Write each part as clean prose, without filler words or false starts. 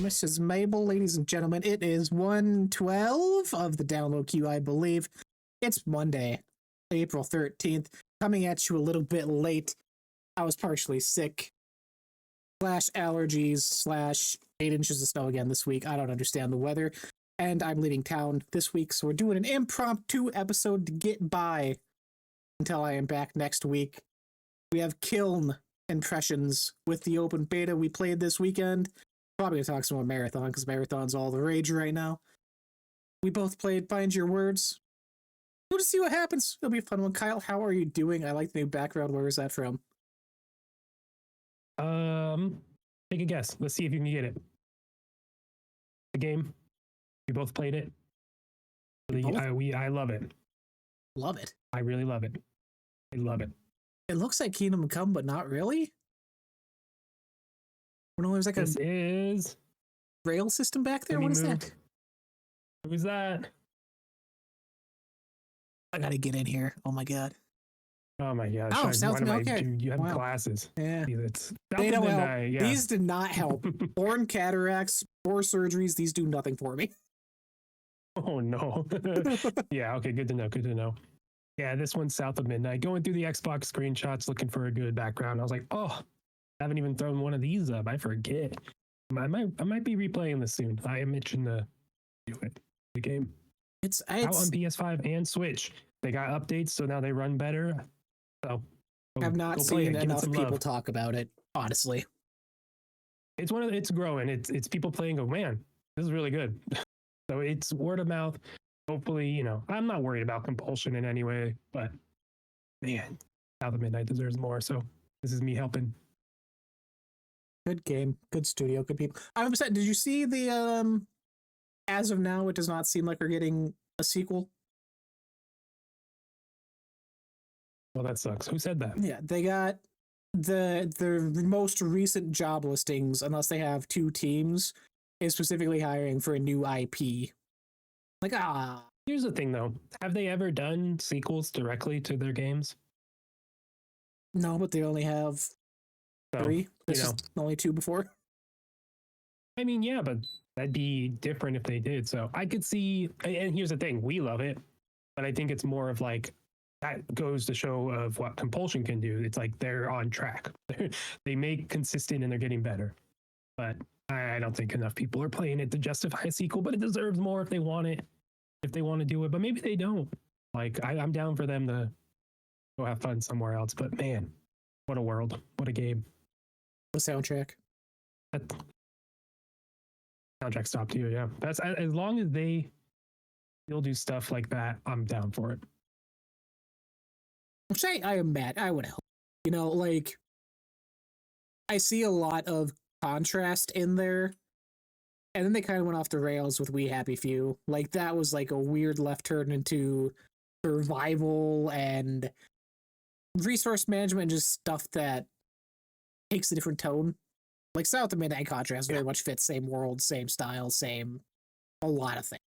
Mrs. Mabel, ladies and gentlemen. It is 1:12 of the download queue, I believe. It's Monday, April 13th, coming at you a little bit late. I was partially sick, slash allergies, slash 8 inches of snow again this week. I don't understand the weather. And I'm leaving town this week, so we're doing an impromptu episode to get by until I am back next week. We have Kiln impressions with the open beta we played this weekend. Probably gonna talk some more Marathon, because Marathon's all the rage right now. We both played Find Your Words. We'll just see what happens. It'll be a fun one. Kyle, how are you doing? I like the new background. Where is that from? Take a guess. Let's see if you can get it. The game. We both played it. I love it. Love it. I really love it. I love it. It looks like Kingdom Come, but not really. No, there's like This is rail system back there. What is that? Who's that? I gotta get in here. Oh my god. Oh my gosh. Oh, South America. Dude, you have Wow. glasses. Yeah. They don't help. These did not help. Born cataracts, or surgeries, these do nothing for me. Oh no. Yeah, okay, good to know. Good to know. Yeah, this one's South of Midnight. Going through the Xbox screenshots looking for a good background. I was like, oh, I haven't even thrown one of these up. I forget. I might be replaying this soon. I am itching to do it. The game. It's out on PS5 and Switch. They got updates, so now they run better. So I've not seen enough people talk about it, honestly. It's growing. It's people playing. Oh man, this is really good. So it's word of mouth. Hopefully, I'm not worried about compulsion in any way, but man, South of Midnight deserves more. So this is me helping. Good game, good studio, good people. I'm upset. Did you see the as of now, it does not seem like we're getting a sequel. Well, that sucks. Who said that? Yeah, they got the most recent job listings, unless they have two teams, is specifically hiring for a new IP. Like, Here's the thing, though. Have they ever done sequels directly to their games? No, but they only have 3. This is only 2 before. I mean, yeah, but that'd be different if they did. So I could see, and here's the thing, we love it, but I think it's more of like, that goes to show of what compulsion can do. It's like they're on track. They make consistent and they're getting better. But I don't think enough people are playing it to justify a sequel, but it deserves more if they want it, if they want to do it. But maybe they don't. Like, I'm down for them to go have fun somewhere else. But man, what a world. What a game. The soundtrack. Soundtrack's top tier, yeah. That's as long as they still do stuff like that, I'm down for it. Which I am mad. I would help. Like, I see a lot of contrast in there, and then they kind of went off the rails with We Happy Few. Like, that was like a weird left turn into survival and resource management, just stuff that takes a different tone. Like, South of Midnight Contrast very much fits same world, same style, same a lot of things.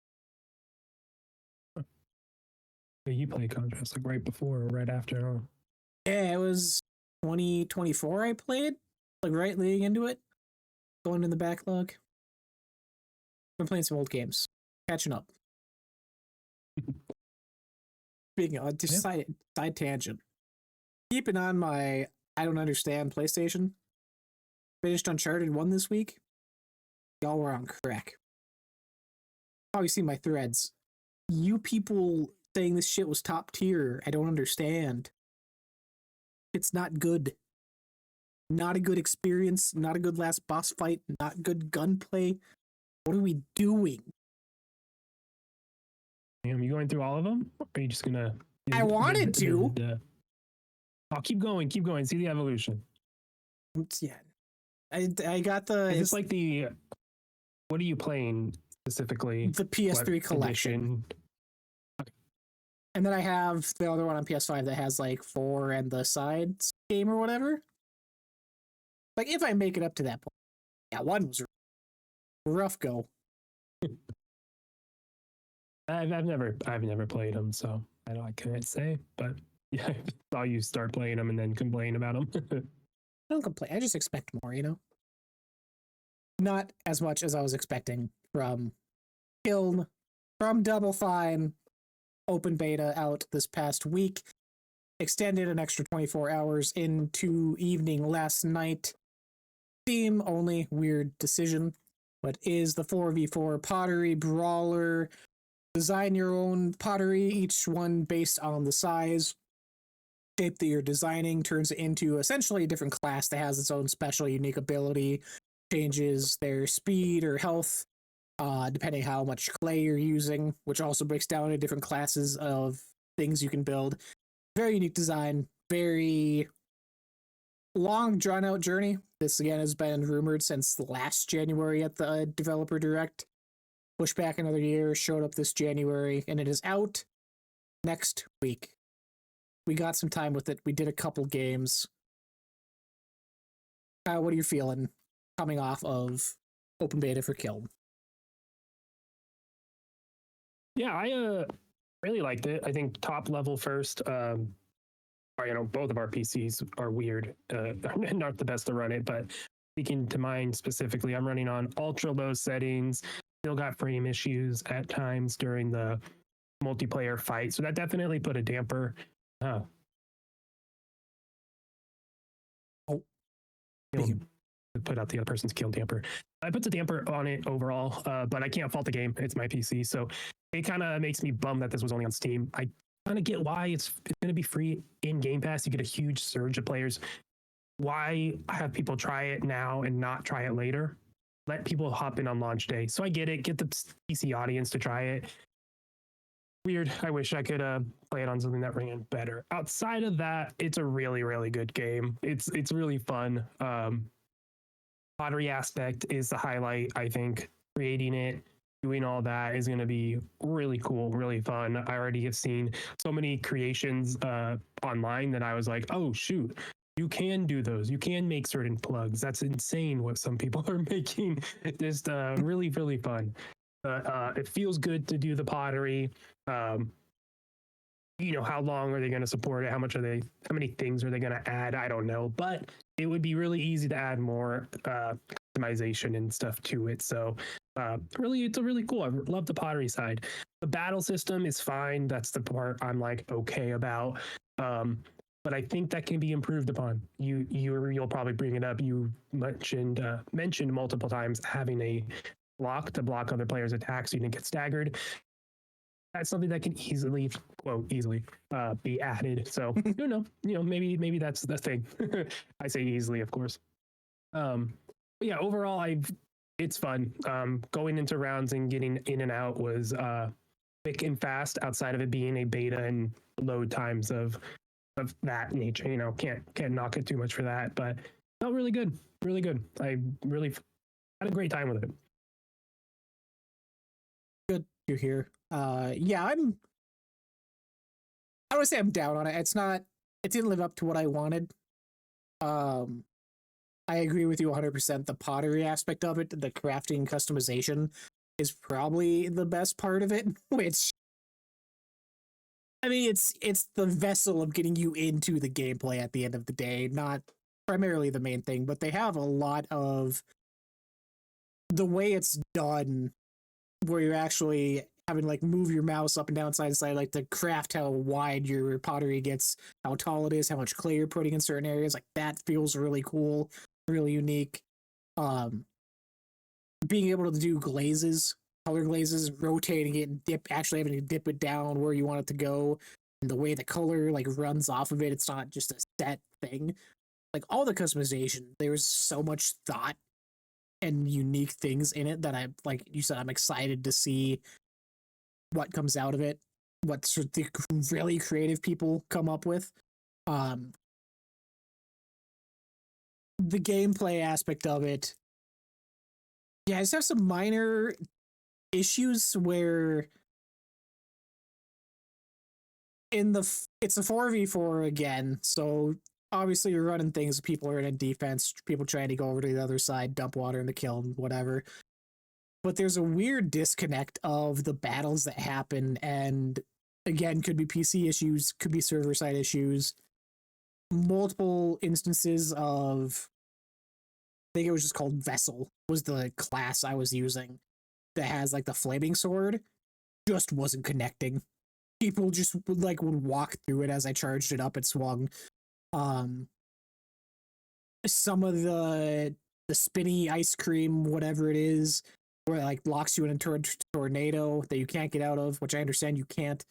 You played Contrast like right before or right after, huh? Yeah, it was 2024 I played, like right leading into it, going in the backlog. Been playing some old games, catching up. Speaking of, just side tangent. Keeping on my I don't understand PlayStation. Finished Uncharted 1 this week. Y'all were on crack. Probably see my threads. You people saying this shit was top tier. I don't understand. It's not good. Not a good experience. Not a good last boss fight. Not good gunplay. What are we doing? Are you going through all of them? Or are you just gonna? I wanted to. Oh, keep going. See the evolution. Yeah. I got the. It's like the. What are you playing specifically? The PS3 collection. Okay. And then I have the other one on PS5 that has like 4 and the sides game or whatever. Like, if I make it up to that point. Yeah, 1 was a rough go. I've never played them, so I can't say. But yeah, I saw you start playing them and then complain about them. I don't complain. I just expect more, not as much as I was expecting from Kiln, from Double Fine. Open beta out this past week, extended an extra 24 hours into evening last night. Steam only, weird decision, but is the 4v4 pottery brawler. Design your own pottery, each one based on the size, shape that you're designing, turns it into essentially a different class that has its own special unique ability, changes their speed or health depending how much clay you're using, which also breaks down into different classes of things you can build. Very unique design, very long, drawn out journey. This again has been rumored since last January at the developer direct. Pushed back another year, showed up this January, and it is out next week. We got some time with it. We did a couple games. What are you feeling coming off of open beta for Kiln? Yeah, I really liked it. I think top level first. Both of our PCs are weird, not the best to run it. But speaking to mine specifically, I'm running on ultra low settings. Still got frame issues at times during the multiplayer fight, so that definitely put a damper. Put out the other person's kill damper. I put the damper on it overall, but I can't fault the game. It's my PC, so it kind of makes me bummed that this was only on Steam. I kind of get why it's going to be free in Game Pass. You get a huge surge of players. Why have people try it now and not try it later? Let people hop in on launch day. So I get it. Get the PC audience to try it. Weird. I wish I could play it on something that ran better. Outside of that, it's a really, really good game. It's really fun. Pottery aspect is the highlight, I think. Creating it, doing all that is going to be really cool, really fun. I already have seen so many creations online that I was like, oh, shoot, you can do those. You can make certain plugs. That's insane what some people are making. Just really, really fun. It feels good to do the pottery. How long are they going to support it? How many things are they going to add? I don't know, but it would be really easy to add more customization and stuff to it. So really, it's really cool. I love the pottery side. The battle system is fine. That's the part I'm like, okay about. But I think that can be improved upon. You'll probably bring it up. You mentioned multiple times having a block to block other players' attacks so you didn't get staggered. That's something that can easily be added. So maybe that's the thing. I say easily, of course. But yeah, overall, it's fun. Going into rounds and getting in and out was quick and fast. Outside of it being a beta and load times of that nature, can't knock it too much for that. But felt really good, really good. I really had a great time with it. Good to hear. Yeah, I would say I'm down on it. It didn't live up to what I wanted. I agree with you 100%. The pottery aspect of it, the crafting customization is probably the best part of it, which I mean, it's the vessel of getting you into the gameplay at the end of the day, not primarily the main thing, but they have a lot of the way it's done where you're actually having to like move your mouse up and down side to side, like to craft how wide your pottery gets, how tall it is, how much clay you're putting in certain areas. Like that feels really cool, really unique. Being able to do glazes, color glazes, rotating it and actually having to dip it down where you want it to go, and the way the color like runs off of it, it's not just a set thing. Like all the customization, there's so much thought and unique things in it that I, like you said, I'm excited to see what comes out of it, what sort of the really creative people come up with. The gameplay aspect of it, yeah, I just have some minor issues where it's a 4v4 again, so obviously you're running things, people are in a defense, people trying to go over to the other side, dump water in the kiln, whatever. But there's a weird disconnect of the battles that happen, and again, could be PC issues, could be server side issues, multiple instances of think it was just called Vessel, was the class I was using that has like the flaming sword, just wasn't connecting. People just would walk through it as I charged it up and swung. Um, some of the spinny ice cream, whatever it is, where it like locks you into a tornado that you can't get out of, which I understand you can't,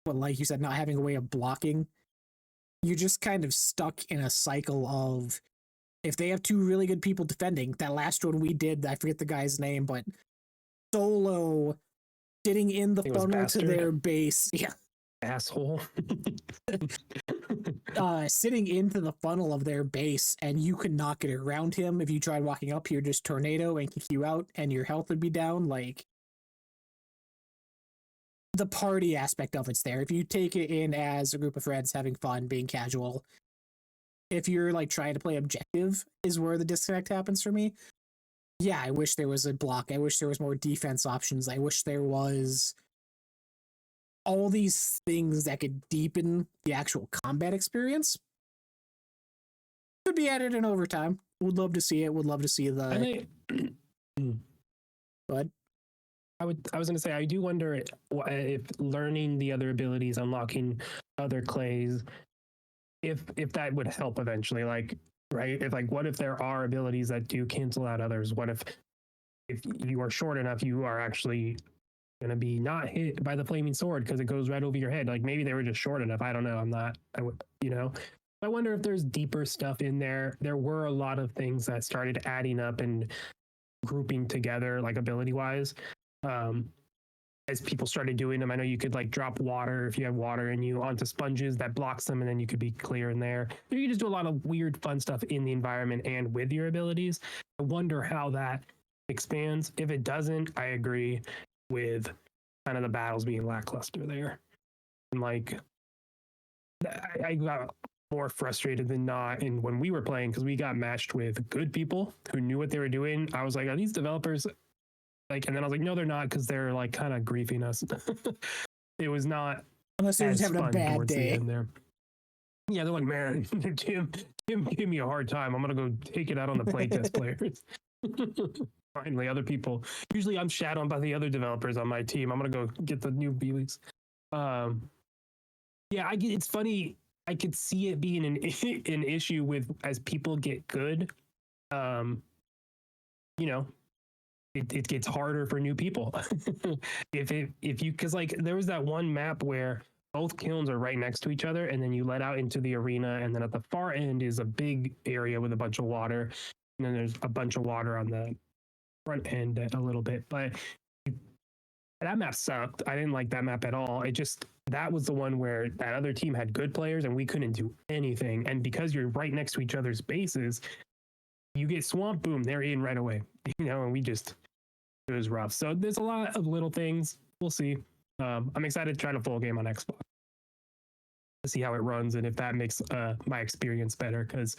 but like you said, not having a way of blocking, you're just kind of stuck in a cycle of if they have two really good people defending. That last one we did, I forget the guy's name, but solo sitting in the funnel to their base. Yeah. Asshole. Sitting into the funnel of their base, and you could not get around him. If you tried walking up here, just tornado and kick you out, and your health would be down. Like, the party aspect of it's there. If you take it in as a group of friends having fun, being casual, if you're like trying to play objective, is where the disconnect happens for me. Yeah, I wish there was a block. I wish there was more defense options. I wish there was all these things that could deepen the actual combat experience. Could be added in overtime. Would love to see it. Would love to see the. But I was going to say, I do wonder if learning the other abilities, unlocking other clays, if that would help eventually. Like, right? If like, what if there are abilities that do cancel out others? What if you are short enough, you are actually going to be not hit by the flaming sword because it goes right over your head? Like maybe they were just short enough. I don't know. I wonder if there's deeper stuff in there. There were a lot of things that started adding up and grouping together, like ability wise. As people started doing them, I know you could like drop water if you have water in you onto sponges that blocks them, and then you could be clear in there. You can just do a lot of weird, fun stuff in the environment and with your abilities. I wonder how that expands. If it doesn't, I agree with kind of the battles being lackluster there. And like, I got more frustrated than not. And when we were playing, because we got matched with good people who knew what they were doing, I was like, are these developers like, and then I was like, no, they're not, because they're like kind of griefing us. It was not unless they're just having a bad day. There. Yeah, they're like, man, Tim gave me a hard time. I'm gonna go take it out on the playtest players. Finally, other people. Usually, I'm shat on by the other developers on my team. I'm gonna go get the new B-Leagues. Yeah, it's funny. I could see it being an issue with as people get good. It gets harder for new people. Because like there was that one map where both kilns are right next to each other, and then you let out into the arena, and then at the far end is a big area with a bunch of water, and then there's a bunch of water on the front end a little bit. But that map sucked. I didn't like that map at all. That was the one where that other team had good players and we couldn't do anything. And because you're right next to each other's bases, you get swamped, boom, they're in right away. And it was rough. So there's a lot of little things. We'll see. I'm excited to try the full game on Xbox to see how it runs and if that makes my experience better, because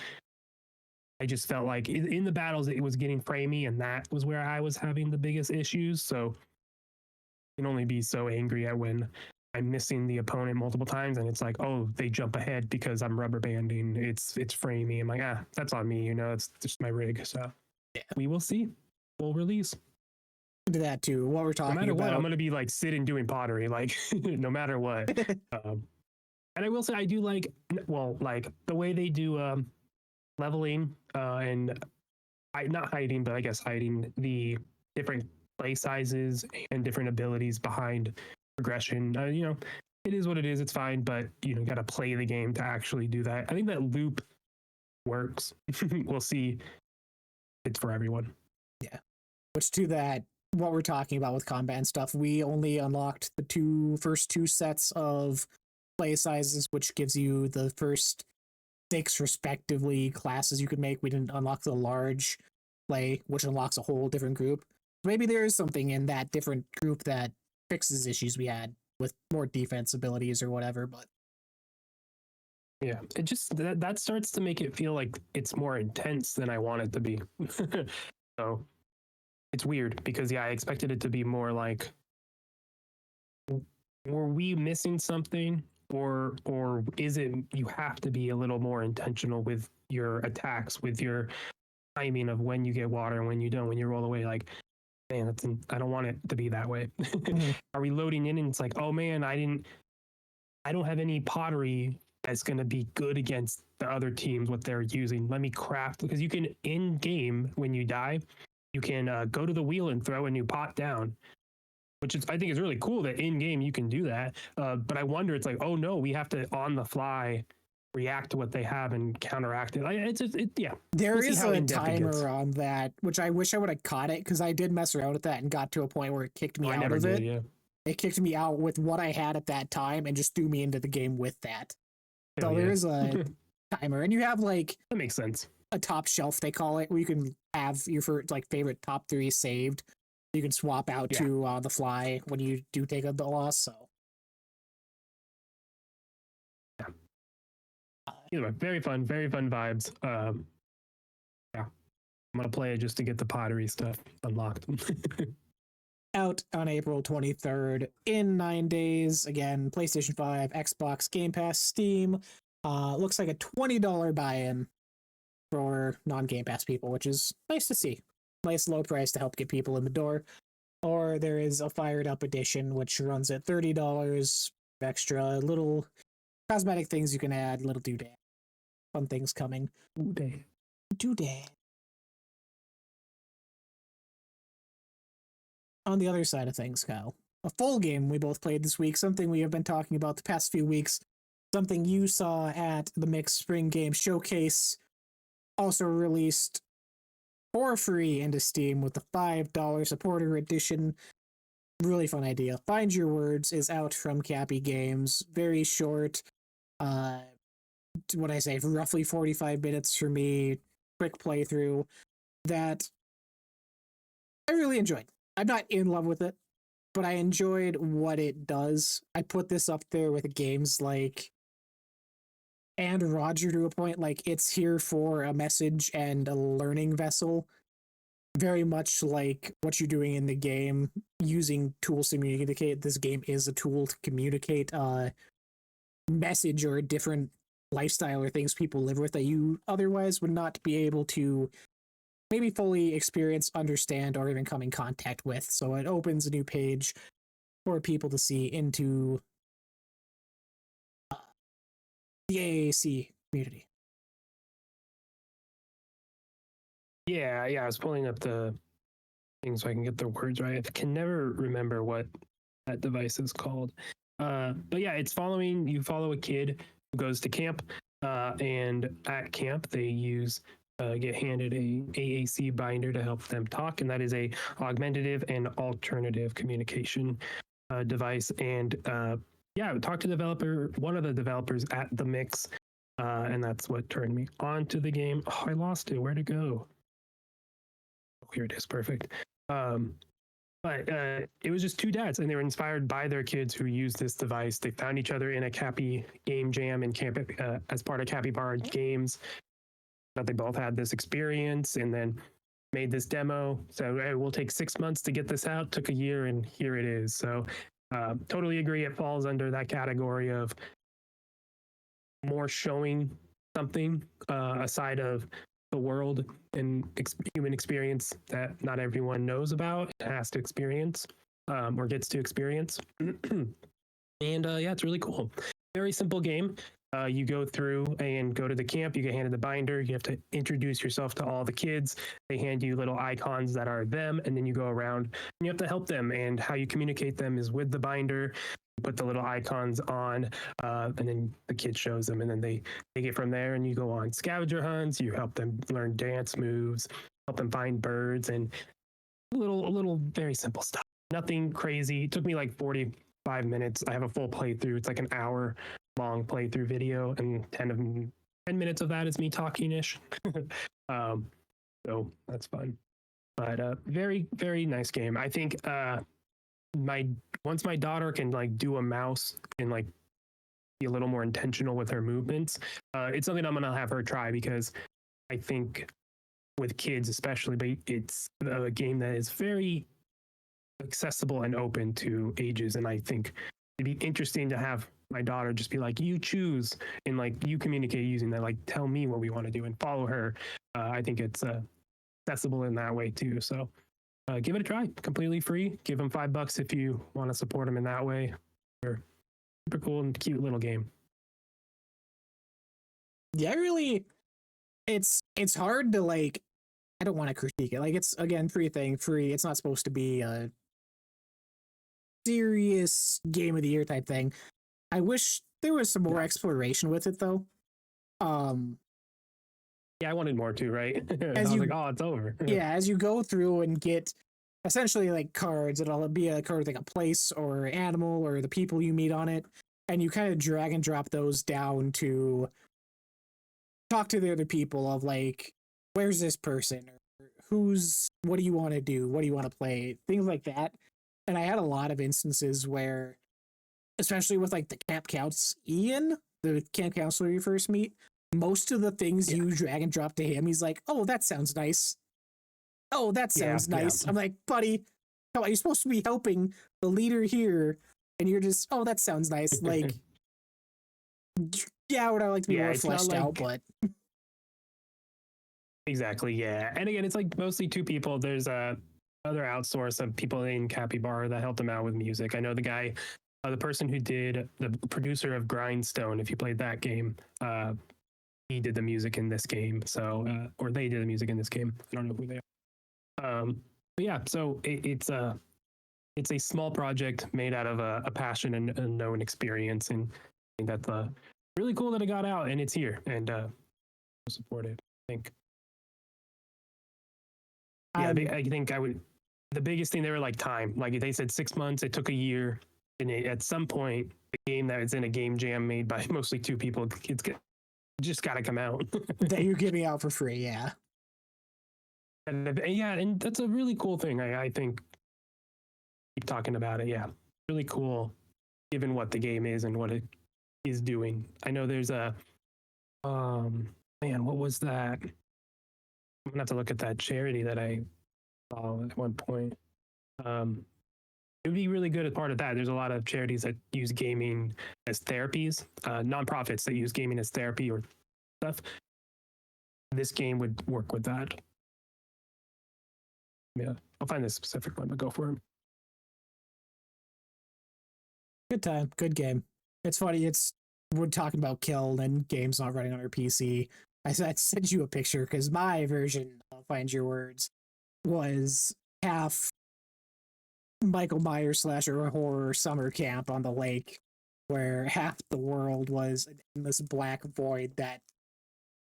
I just felt like in the battles it was getting framey, and that was where I was having the biggest issues. So I can only be so angry at when I'm missing the opponent multiple times and it's like, oh, they jump ahead because I'm rubber banding. It's framey. I'm like, that's on me. It's just my rig. So yeah, we will see. Full release. To that too. What we're talking about. No matter what, I'm going to be like sitting doing pottery, like no matter what. And I will say I do like the way they do leveling and not hiding, but I guess hiding the different play sizes and different abilities behind progression. It is what it is. It's fine, but got to play the game to actually do that. I think that loop works. We'll see. It's for everyone. Yeah. Which to that, what we're talking about with combat and stuff, we only unlocked the first two sets of play sizes, which gives you the first 6 respectively classes you could make. We didn't unlock the large play, which unlocks a whole different group. Maybe there is something in that different group that fixes issues we had with more defense abilities or whatever, but yeah, it just that starts to make it feel like it's more intense than I want it to be. So it's weird because I expected it to be more like, were we missing something, or is it you have to be a little more intentional with your attacks, with your timing of when you get water and when you don't, when you roll away, like, man, I don't want it to be that way. Mhm. Are we loading in and it's like, oh man, I don't have any pottery that's going to be good against the other teams, what they're using. Let me craft, because you can in game when you die, you can go to the wheel and throw a new pot down, which is, I think is really cool that in game you can do that. But I wonder, it's like, oh no, we have to on the fly react to what they have and counteract it. It's just, yeah. There We'll see is how a in-depth it gets. timer on that, which I wish I would have caught it because I did mess around with that and got to a point where it kicked me I out never of did, it. yeah. It kicked me out with what I had at that time and just threw me into the game with that. Oh, So there yeah. is a timer, and you have like That makes sense. a top shelf, they call it, where you can have your like favorite top 3 saved. You can swap out Yeah. to the fly when you do take a loss. So Either way, very fun vibes. Yeah, I'm gonna play it just to get the pottery stuff unlocked. out on April 23rd in 9 days. Again, PlayStation 5, Xbox, Game Pass, Steam. Looks like a $20 buy-in for non-Game Pass people, which is nice to see. Nice low price to help get people in the door. Or there is a Fired Up edition, which runs at $30. Extra little cosmetic things you can add, little doodad. Fun things coming. Doodad. On the other side of things, Kyle, a full game we both played this week, something we have been talking about the past few weeks, something you saw at the Mix Spring Game Showcase, also released for free into Steam with the $5 supporter edition. Really fun idea. Find Your Words is out from Cappy Games. Very short. What I say, roughly 45 minutes for me. Quick playthrough that I really enjoyed. I'm not in love with it, but I enjoyed what it does. I put this up there with games like And Roger to a point. Like, it's here for a message and a learning vessel. Very much like what you're doing in the game, using tools to communicate. This game is a tool to communicate a message or a different lifestyle or things people live with that you otherwise would not be able to maybe fully experience, understand, or even come in contact with. So it opens a new page for people to see into the AAC community. Yeah, I was pulling up the thing so I can get the words right. I can never remember what that device is called. But yeah, you follow a kid who goes to camp, and at camp they get handed a AAC binder to help them talk, and that is a augmentative and alternative communication device. And talk to one of the developers at the Mix, and that's what turned me on to the game. Oh, I lost it. Where'd it go? Oh, here it is. Perfect. But it was just two dads, and they were inspired by their kids who used this device. They found each other in a Cappy game jam and camp as part of Cappy Bar Games. That they both had this experience, and then made this demo. So hey, we'll take 6 months to get this out. Took a year, and here it is. So totally agree. It falls under that category of more showing something aside of the world and human experience that not everyone knows about, has to experience, or gets to experience. And it's really cool. Very simple game. You go through and go to the camp. You get handed the binder. You have to introduce yourself to all the kids. They hand you little icons that are them, and then you go around and you have to help them. And how you communicate them is with the binder. You put the little icons on, and then the kid shows them, and then they take it from there. And you go on scavenger hunts. You help them learn dance moves, help them find birds, and a little very simple stuff. Nothing crazy. It took me like 45 minutes. I have a full playthrough. It's like an hour long playthrough video, and 10 minutes of that is me talking ish. So that's fun. But very, very nice game. I think once my daughter can like do a mouse and like be a little more intentional with her movements, it's something I'm gonna have her try, because I think with kids especially, but it's a game that is very accessible and open to ages, and I think it'd be interesting to have my daughter just be like, you choose, and like you communicate using that, like tell me what we want to do and follow her. I think it's accessible in that way too. So give it a try, completely free. Give them $5 if you want to support them in that way. They're super cool and cute little game. Yeah, it's hard to like. I don't want to critique it. Like, it's again free. It's not supposed to be a serious game of the year type thing. I wish there was some more exploration with it though. Yeah, I wanted more too, right? I As was you like, oh, it's over. yeah, as you go through and get essentially like cards, it'll be a card with like a place or animal or the people you meet on it, and you kind of drag and drop those down to talk to the other people of like, where's this person, or what do you want to do, what do you want to play, things like that. And I had a lot of instances where, especially with like the camp counts Ian, the camp counselor you first meet, most of the things you drag and drop to him, he's like, oh, that sounds nice. Oh, that sounds nice. I'm like, buddy, come on, you're supposed to be helping the leader here, and you're just, oh, that sounds nice. Like, yeah, would I like to be more fleshed out, but exactly, yeah. And again, it's like mostly two people. There's a other outsource of people in Capybara that helped them out with music. I know the guy, the person who did the producer of Grindstone, if you played that game, he did the music in this game. So, or they did the music in this game. I don't know who they are. But yeah, so it's a small project made out of a passion and a known experience, and I think that's really cool that it got out and it's here, and support it. I think. Yeah, I think I would. The biggest thing, they were like time. Like they said 6 months. It took a year, and at some point, the game that is in a game jam made by mostly two people, it's just got to come out. that you're giving out for free, yeah. And yeah, and that's a really cool thing. I think. Keep talking about it. Yeah, really cool, given what the game is and what it is doing. I know there's a, man, what was that? I'm gonna have to look at that charity that I saw at one point. It would be really good as part of that. There's a lot of charities that use gaming as therapies, nonprofits that use gaming as therapy or stuff. This game would work with that. Yeah, I'll find this specific one, but go for it. Good time, good game. It's funny. We're talking about Kiln and games not running on our PC. I sent you a picture because my version of Find Your Words was half Michael Myers slasher horror summer camp on the lake, where half the world was an endless black void that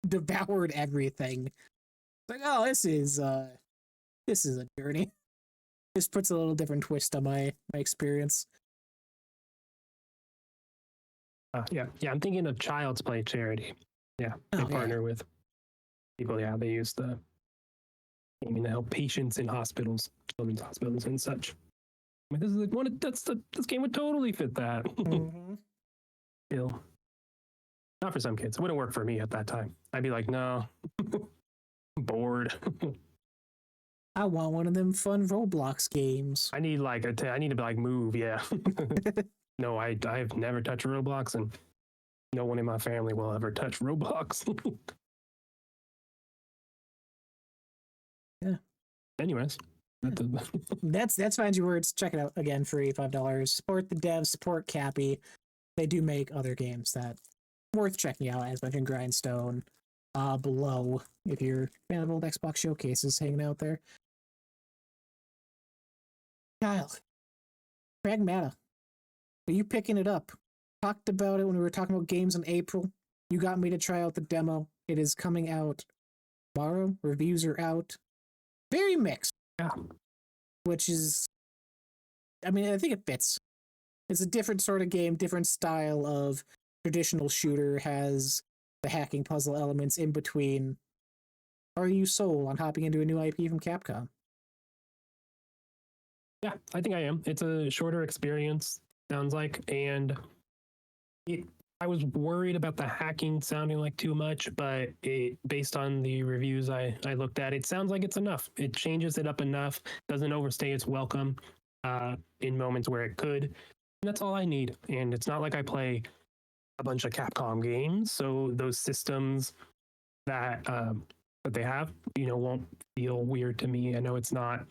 devoured everything. Like, oh, this is a journey. This puts a little different twist on my experience. Yeah, I'm thinking of Child's Play charity. Yeah, they partner with people. Yeah, they use the gaming to help patients in hospitals, children's hospitals, and such. I mean, this is like one. This game would totally fit that. Mm-hmm. Not for some kids. It wouldn't work for me at that time. I'd be like, no, I'm bored. I want one of them fun Roblox games. I need like I need to like move. Yeah. No, I've never touched Roblox, and no one in my family will ever touch Roblox. Yeah. Anyways, that's Find Your Words. Check it out again, free, $5. Support the devs, support Cappy. They do make other games that worth checking out. As mentioned, Grindstone. Below, if you're a fan of old Xbox showcases hanging out there. Kyle, Pragmata. Are you picking it up? Talked about it when we were talking about games in April. You got me to try out the demo. It is coming out tomorrow. Reviews are out. Very mixed. Yeah. Which is, I mean, I think it fits. It's a different sort of game, different style of traditional shooter, has the hacking puzzle elements in between. Are you sold on hopping into a new IP from Capcom? Yeah, I think I am. It's a shorter experience, sounds like, and I was worried about the hacking sounding like too much, but based on the reviews I looked at, it sounds like it's enough. It changes it up enough, doesn't overstay its welcome in moments where it could. And that's all I need. And it's not like I play a bunch of Capcom games, so those systems that that they have, won't feel weird to me. I know it's not,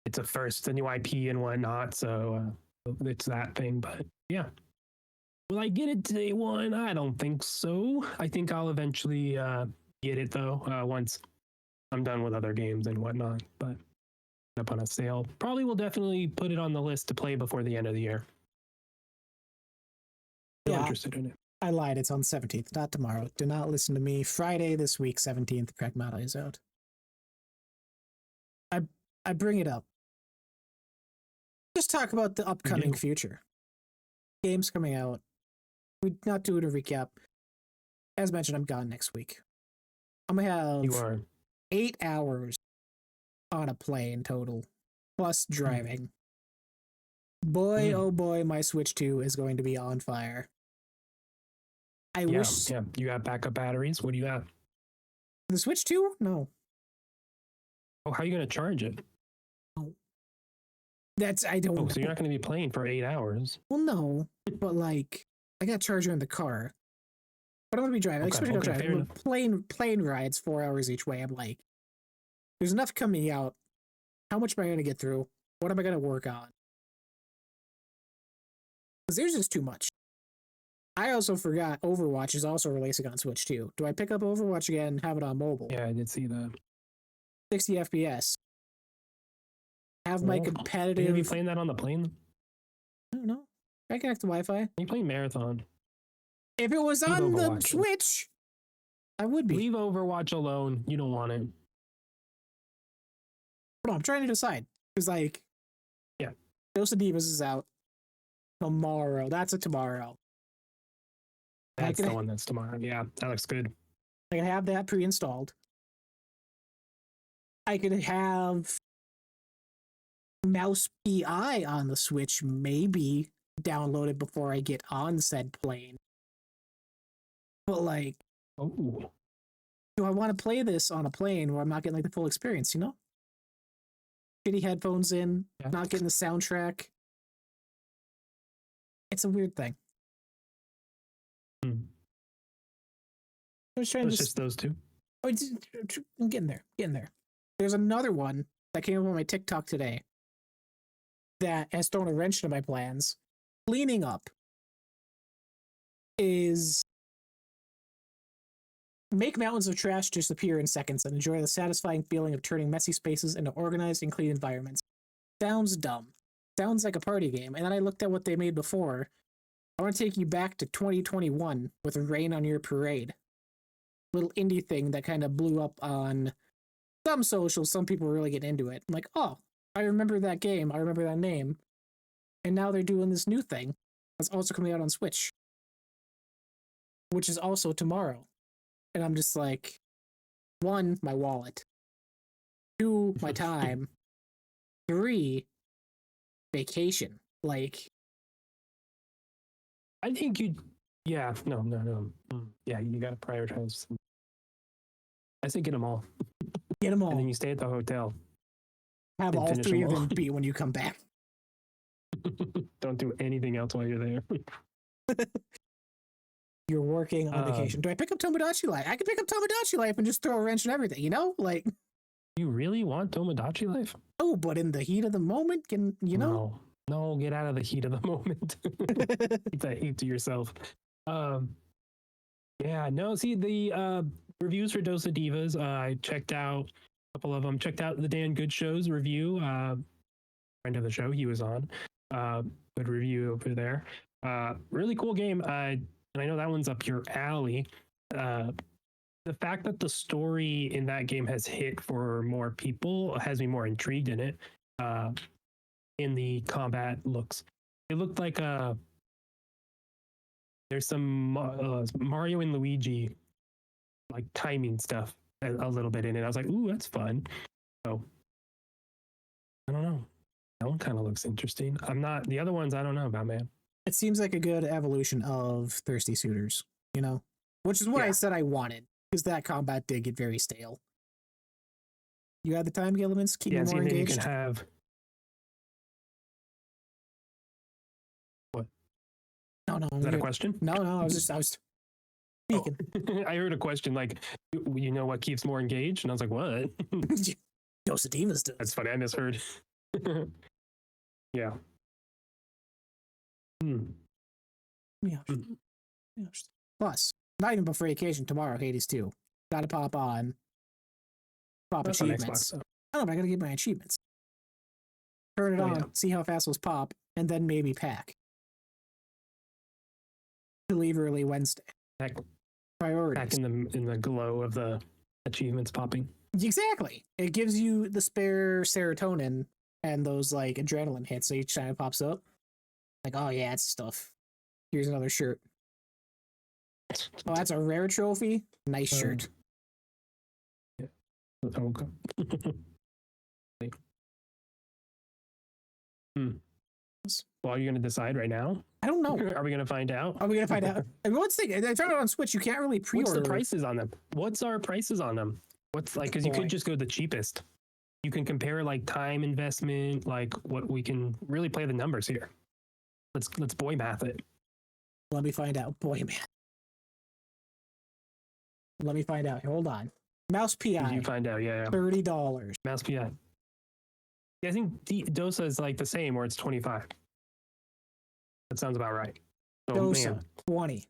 it's a new IP and whatnot, so it's that thing. But yeah, will I get it day one? I don't think so. I think I'll eventually get it though once I'm done with other games and whatnot. But up on a sale, probably will definitely put it on the list to play before the end of the year. Still interested in it. I lied. It's on 17th, not tomorrow. Do not listen to me. Friday this week, 17th, Pragmata is out. I bring it up. Just talk about the upcoming future. Games coming out. We're not doing a recap. As mentioned, I'm gone next week. I'm going to have 8 hours on a plane total, plus driving. Boy, oh boy, my Switch 2 is going to be on fire. I wish. Yeah, you got backup batteries? What do you have? The Switch 2? No. Oh, how are you going to charge it? Oh. I don't know. So you're not going to be playing for 8 hours? Well, no, but like, I got a charger in the car. But I'm going to be driving. Especially driving. Plane rides 4 hours each way. I'm like, there's enough coming out. How much am I going to get through? What am I going to work on? Because there's just too much. I also forgot Overwatch is also releasing on Switch too. Do I pick up Overwatch again and have it on mobile? Yeah, I did see that. 60 FPS. Have my competitive. Are you playing that on the plane? I don't know. I connect to Wi-Fi. You playing Marathon? If it was on the Switch, I would be. Leave Overwatch alone. You don't want it. No, I'm trying to decide. Because, like, yeah, Dose of Divas is out tomorrow. That's a tomorrow. That's the one that's tomorrow. Yeah, that looks good. I can have that pre-installed. I could have Mouse PI on the Switch, maybe downloaded before I get on said plane. But, like, do I want to play this on a plane where I'm not getting like the full experience, you know? Shitty headphones in, not getting the soundtrack. It's a weird thing. I'm just those two. Oh, I'm getting there. There's another one that came up on my TikTok today that has thrown a wrench into my plans. Cleaning up is make mountains of trash disappear in seconds and enjoy the satisfying feeling of turning messy spaces into organized and clean environments. Sounds dumb. Sounds like a party game. And then I looked at what they made before. I want to take you back to 2021 with Rain on Your Parade. Little indie thing that kind of blew up on some socials. Some people were really getting into it. I'm like, oh, I remember that game. I remember that name. And now they're doing this new thing that's also coming out on Switch, which is also tomorrow. And I'm just like, 1, my wallet. 2, my time. 3, vacation. Like, I think you. Yeah, no. Yeah, you got to prioritize. I say get them all. Get them all. And then you stay at the hotel. Have all 3 of them be when you come back. Don't do anything else while you're there. You're working on vacation. Do I pick up Tomodachi Life? I can pick up Tomodachi Life and just throw a wrench in everything, you know? Like, you really want Tomodachi Life? Oh, but in the heat of the moment, you know? No, get out of the heat of the moment. Keep that heat to yourself. See the reviews for Dose of Divas. I checked out a couple of them. Checked out the Dan Good Show's review. Friend of the show, he was on. Good review over there. Really cool game. And I know that one's up your alley. The fact that the story in that game has hit for more people has me more intrigued in it. In the combat looks, it looked like there's some Mario and Luigi like timing stuff a little bit in it. I was like, ooh, that's fun. So I don't know. That one kind of looks interesting. The other ones I don't know about, man. It seems like a good evolution of Thirsty Suitors, you know? Which is what I said I wanted, because that combat did get very stale. You have the time elements, keep you more engaged. You can have... What? No. Is that a question? No, I was Speaking. I heard a question like, you know what keeps more engaged? And I was like, what? Dose of Divas does. That's funny. I misheard. Yeah. Yeah. Yeah. Plus, not even before vacation tomorrow, Hades 2. Gotta pop on. Pop That's on achievements. Xbox, so. Oh, but I gotta get my achievements. Turn it on, yeah. see how fast those pop, and then maybe pack. To leave early Wednesday. Back Priorities. in the glow of the achievements popping. Exactly. It gives you the spare serotonin and those like adrenaline hits each time it pops up. Like, oh yeah, it's stuff. Here's another shirt. Oh, that's a rare trophy. Nice shirt. Yeah. Okay. Well, are you going to decide right now? I don't know. Are we going to find out? Are we gonna find out? And one thing, I found out on Switch, you can't really pre-order. What's the prices on them? What's our prices on them? What's like, because you could just go the cheapest. You can compare like time investment, like what we can really play the numbers here. Let's boy math it. Let me find out. Boy, man. Let me find out. Hold on. Mouse PI. You find out, yeah. $30. Mouse PI. Yeah, I think Dosa is like the same, where it's 25. That sounds about right. So, Dosa, man. 20.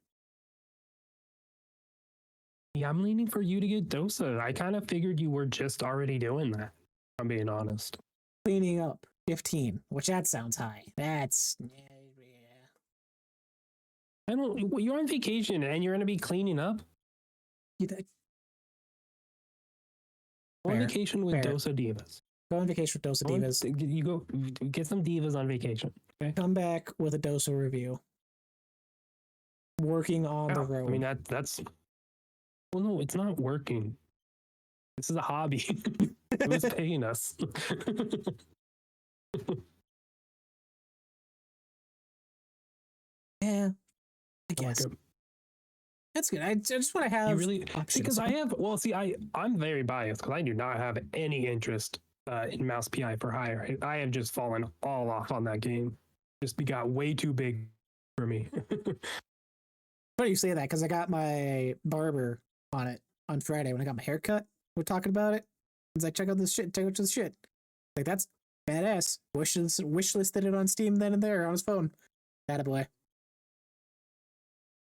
Yeah, I'm leaning for you to get Dosa. I kind of figured you were just already doing that, if I'm being honest. Cleaning up, 15, which that sounds high. That's, yeah. I don't, you're on vacation and you're going to be cleaning up? You think? Go on Fair, vacation with fair. Dosa Divas. Go on vacation with Dosa Divas. You go get some divas on vacation. Okay. Come back with a Dosa review. Working on the road. I mean, that's. Well, no, it's not working. This is a hobby. Who's paying us? Yeah, I guess. Like That's good. I just want to have you really options. because I have. Well, see, I'm very biased because I do not have any interest in Mouse PI for hire. I have just fallen all off on that game. Just got way too big for me. Funny you say that because I got my barber on it on Friday when I got my haircut. We're talking about it. He's like, check out this shit. Check out this shit. Like, that's badass. Wishlisted it on Steam then and there on his phone. Attaboy.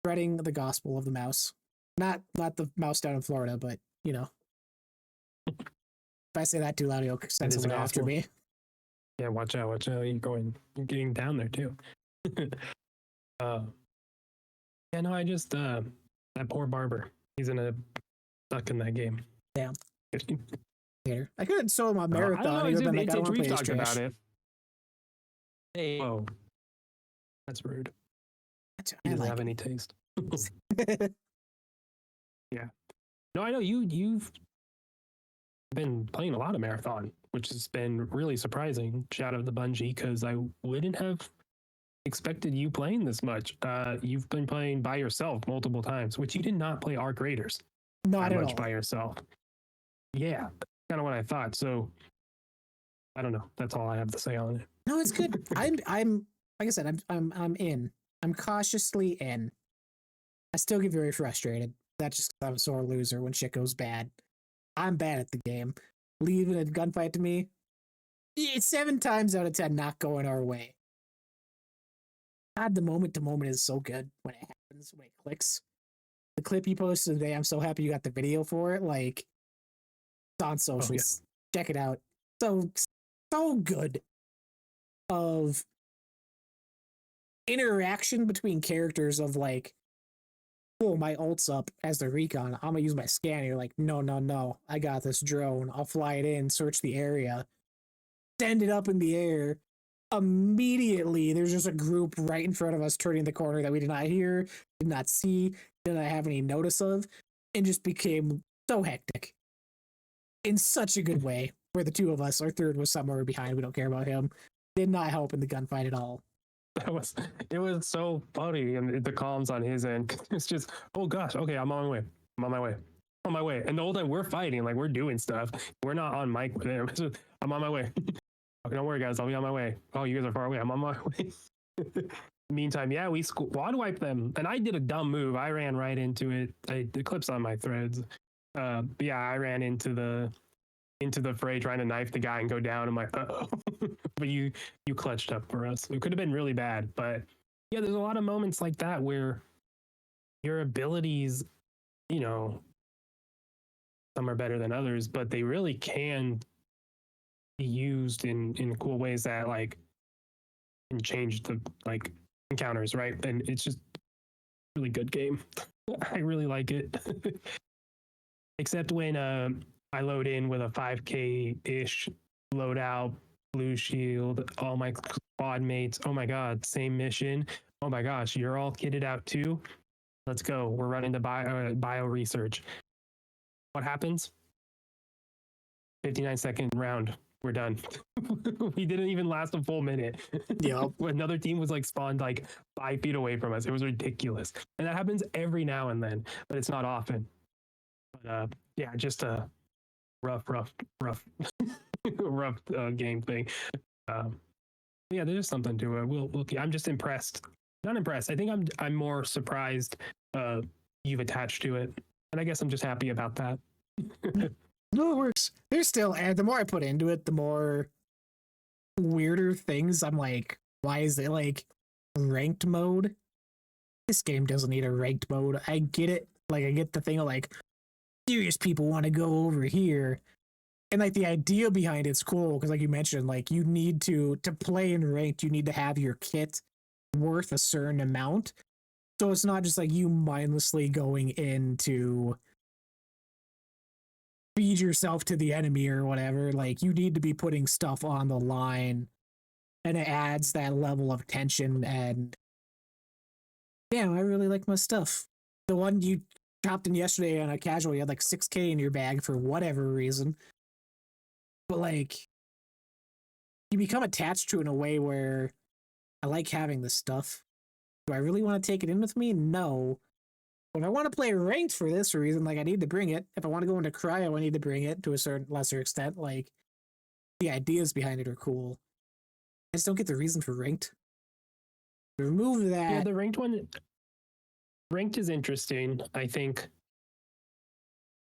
Spreading the gospel of the mouse. Not the mouse down in Florida, but, you know. If I say that too loud, he'll send someone after me. Yeah, watch out. You're getting down there too. Yeah, no, I just that poor barber. He's stuck in that game. Damn. Later. I couldn't show him a marathon. He would have been like, I don't want to play this trash. About it. Hey, whoa. That's rude. He doesn't have any taste. Yeah. No, I know you've been playing a lot of Marathon, which has been really surprising. Shout out to Bungie, because I wouldn't have expected you playing this much. You've been playing by yourself multiple times, which you did not play Arc Raiders. Not that at much all. By yourself. Yeah, kind of what I thought. So I don't know. That's all I have to say on it. No, it's good. I'm like I said, I'm in. I'm cautiously in. I still get very frustrated. That's just 'cause I'm a sore loser when shit goes bad. I'm bad at the game. Leaving a gunfight to me, it's 7 times out of 10 not going our way. God, the moment to moment is so good when it happens, when it clicks. The clip you posted today, I'm so happy you got the video for it. Like, it's on socials. Check it out. So good of interaction between characters of like, oh, my ult's up as the recon. I'm gonna use my scanner. You're like, no. I got this drone. I'll fly it in, search the area, send it up in the air. Immediately, there's just a group right in front of us turning the corner that we did not hear, did not see, did not have any notice of, and just became so hectic in such a good way. Where the two of us, our third was somewhere behind. We don't care about him. Did not help in the gunfight at all. It was so funny, and the comms on his end. It's just, oh gosh, okay, I'm on my way. And the whole time we're fighting, like we're doing stuff. We're not on mic with him. Just, I'm on my way. Okay, don't worry, guys. I'll be on my way. Oh, you guys are far away. I'm on my way. Meantime, yeah, we squad wiped them, and I did a dumb move. I ran right into it. The clips on my threads. But yeah, I ran into the fray trying to knife the guy and go down. I'm like, uh-oh. But you clutched up for us. It could have been really bad, but yeah, there's a lot of moments like that where your abilities, you know, some are better than others, but they really can be used in cool ways that like can change the like encounters, right? And it's just a really good game. I really like it. Except when I load in with a 5K ish loadout, blue shield, all my squad mates. Oh my god, same mission. Oh my gosh, you're all kitted out too. Let's go. We're running the bio research. What happens? 59-second round. We're done. We didn't even last a full minute. Yep. Another team was like spawned like 5 feet away from us. It was ridiculous. And that happens every now and then, but it's not often. But yeah, just a rough game thing. Yeah, there's something to it. We'll I'm just impressed. Not impressed. I think I'm more surprised you've attached to it. And I guess I'm just happy about that. No, it works. There's still, and the more I put into it, the more weirder things I'm like, why is it like ranked mode? This game doesn't need a ranked mode. I get it. Like, I get the thing of like, serious people want to go over here. And like the idea behind it's cool because like you mentioned, like you need to play in ranked, you need to have your kit worth a certain amount. So it's not just like you mindlessly going in to feed yourself to the enemy or whatever. Like you need to be putting stuff on the line, and it adds that level of tension. And damn, I really like my stuff. The one you dropped in yesterday on a casual, you had like 6K in your bag for whatever reason. But like you become attached to it in a way where I like having this stuff. Do I really want to take it in with me? No. But if I want to play ranked for this reason, like I need to bring it. If I want to go into cryo, I need to bring it to a certain lesser extent. Like the ideas behind it are cool. I just don't get the reason for ranked. Remove that. Yeah, the ranked is interesting. I think.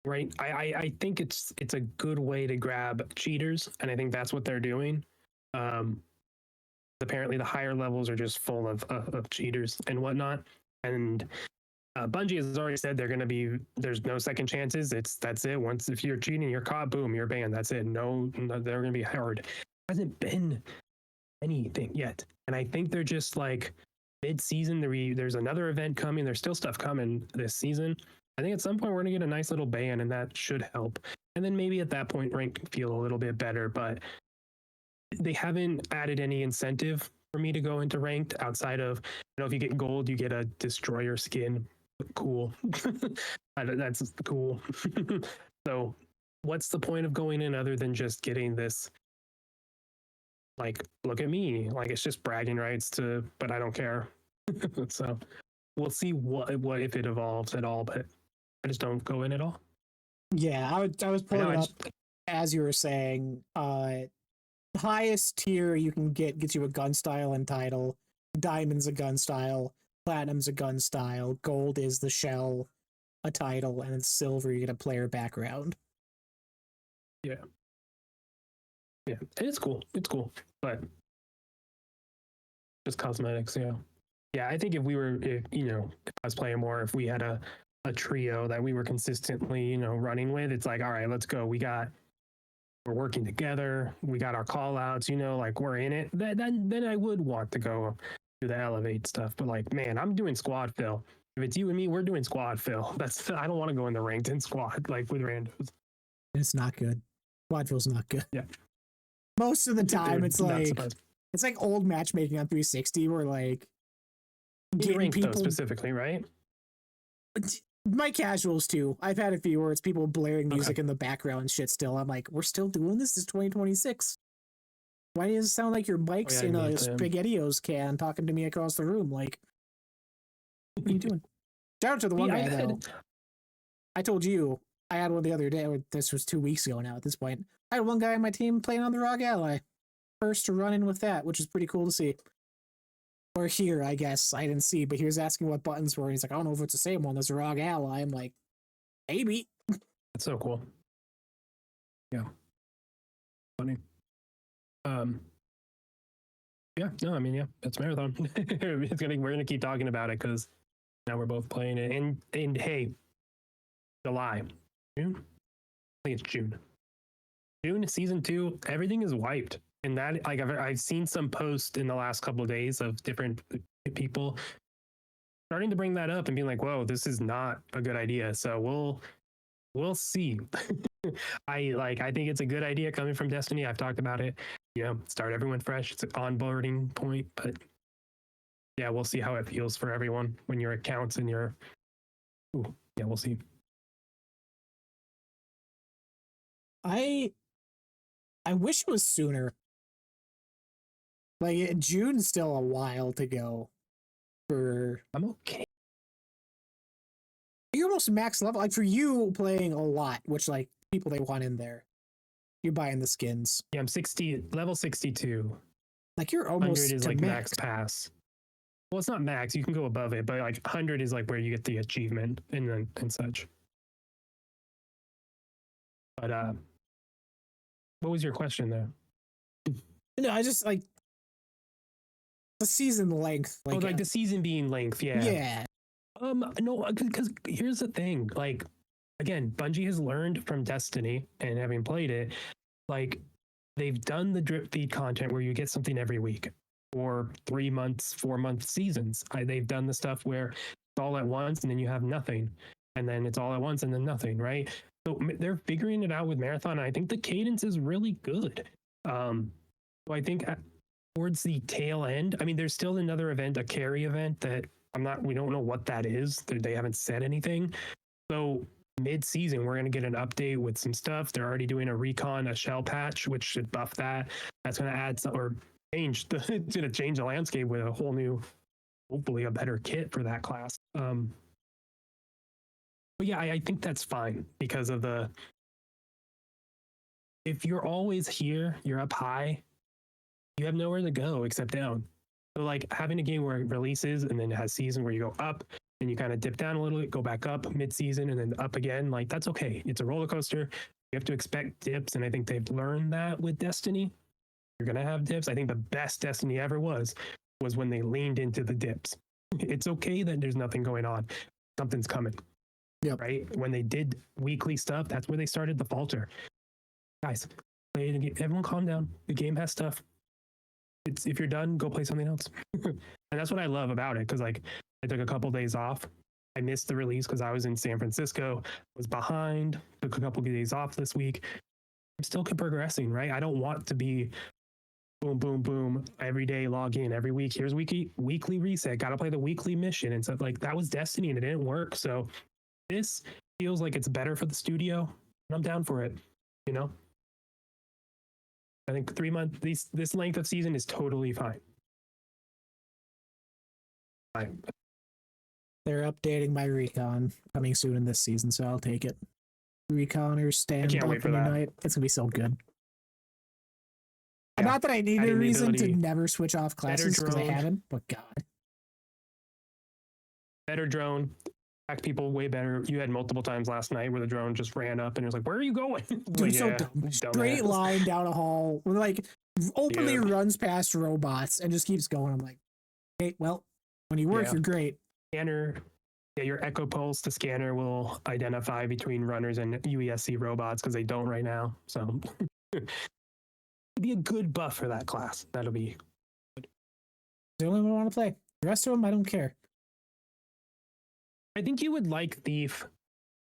Right. I think it's a good way to grab cheaters, and I think that's what they're doing. Apparently the higher levels are just full of cheaters and whatnot. And Bungie has already said there's no second chances. That's it. Once if you're cheating, you're caught, boom, you're banned. That's it. No they're gonna be hard. Hasn't been anything yet. And I think they're just like mid-season. There's another event coming. There's still stuff coming this season. I think at some point we're gonna get a nice little ban, and that should help. And then maybe at that point rank can feel a little bit better, but they haven't added any incentive for me to go into ranked outside of, if you get gold, you get a destroyer skin. Cool. That's cool. So what's the point of going in other than just getting this, like, look at me, like it's just bragging rights but I don't care. So we'll see what if it evolves at all, but I just don't go in at all. Yeah, I was pulling it up as you were saying. Highest tier you can gets you a gun style and title. Diamond's a gun style. Platinum's a gun style. Gold is the shell, a title, and then silver you get a player background. Yeah. Yeah, and it's cool. It's cool, but just cosmetics. Yeah. Yeah, I think if I was playing more, if we had a trio that we were consistently, running with, it's like, all right, let's go. We're working together. We got our call outs, like we're in it. Then I would want to go do the elevate stuff. But like, man, I'm doing squad fill. If it's you and me, we're doing squad fill. I don't want to go in the ranked in squad like with randos. It's not good. Squad fill's not good. Yeah. Most of the time, it's like old matchmaking on 360 where like getting people though, specifically, right? My casuals too. I've had a few where it's people blaring music in the background and shit still. I'm like, we're still doing this? This is 2026. Why does it sound like your mic's in a SpaghettiOs can talking to me across the room? Like, what are you doing? Shout out to the one guy, though. I told you, I had one the other day. This was 2 weeks ago now at this point. I had one guy on my team playing on the Rogue Ally. First to run in with that, which is pretty cool to see. Or here, I guess. I didn't see, but he was asking what buttons were. And he's like, I don't know if it's the same one as a Rogue Ally. I'm like, maybe. That's so cool. Yeah. Funny. Yeah, no, I mean, yeah, it's marathon. We're gonna keep talking about it because now we're both playing it. And hey, July, June, I think it's June. June season 2, everything is wiped, and that like I've seen some posts in the last couple of days of different people starting to bring that up and being like, "Whoa, this is not a good idea." So we'll see. I think it's a good idea coming from Destiny. I've talked about it. Start everyone fresh. It's an onboarding point, but yeah, we'll see how it feels for everyone when your accounts and your. Ooh, yeah, we'll see. I wish it was sooner. Like June's still a while to go. I'm okay. You're almost max level. Like for you playing a lot, which like people they want in there, you're buying the skins. Yeah, I'm level 62. Like you're almost 100 is to like max pass. Well, it's not max. You can go above it, but like 100 is like where you get the achievement and such. But what was your question there? No, I just like the season length. Like the season being length, yeah. Yeah. No, because here's the thing. Like, again, Bungie has learned from Destiny and having played it, like they've done the drip feed content where you get something every week or 3 months, 4 month seasons. They've done the stuff where it's all at once and then you have nothing, and then it's all at once and then nothing, right? So they're figuring it out with Marathon. And I think the cadence is really good. So I think towards the tail end, I mean, there's still another event, a carry event that we don't know what that is. They haven't said anything. So mid-season, we're going to get an update with some stuff. They're already doing a recon, a shell patch, which should buff that. That's going to add some, or change it's going to change the landscape with a whole new, hopefully a better kit for that class. But yeah, I think that's fine because of if you're always here, you're up high, you have nowhere to go except down. So like having a game where it releases and then it has season where you go up and you kind of dip down a little bit, go back up mid-season and then up again, like that's okay. It's a roller coaster. You have to expect dips, and I think they've learned that with Destiny. You're gonna have dips. I think the best Destiny ever was when they leaned into the dips. It's okay that there's nothing going on. Something's coming. Yep. Right? When they did weekly stuff, that's where they started the falter. Guys, everyone calm down. The game has stuff. If you're done, go play something else. And that's what I love about it, because like I took a couple days off. I missed the release because I was in San Francisco, was behind, took a couple of days off this week. I'm still progressing, right? I don't want to be boom, boom, boom, every day log in, every week. Here's weekly reset. Got to play the weekly mission and stuff. Like that was Destiny and it didn't work. So this feels like it's better for the studio, and I'm down for it, you know? I think 3 months, this length of season is totally fine. Fine. They're updating my recon coming soon in this season, so I'll take it. Reconers stand up and unite. It's gonna be so good. Yeah. Not that I need a reason to never switch off classes because I haven't, but God. Better drone. Attack people way better. You had multiple times last night where the drone just ran up and it was like, where are you going? Dude, like, so dumb. Straight line down a hall. Like openly runs past robots and just keeps going. I'm like, hey, well, when you work, you're great. Scanner, your Echo Pulse, the scanner will identify between runners and UESC robots because they don't right now. So it'd be a good buff for that class. That'll be good. The only one I want to play. The rest of them, I don't care. I think you would like Thief.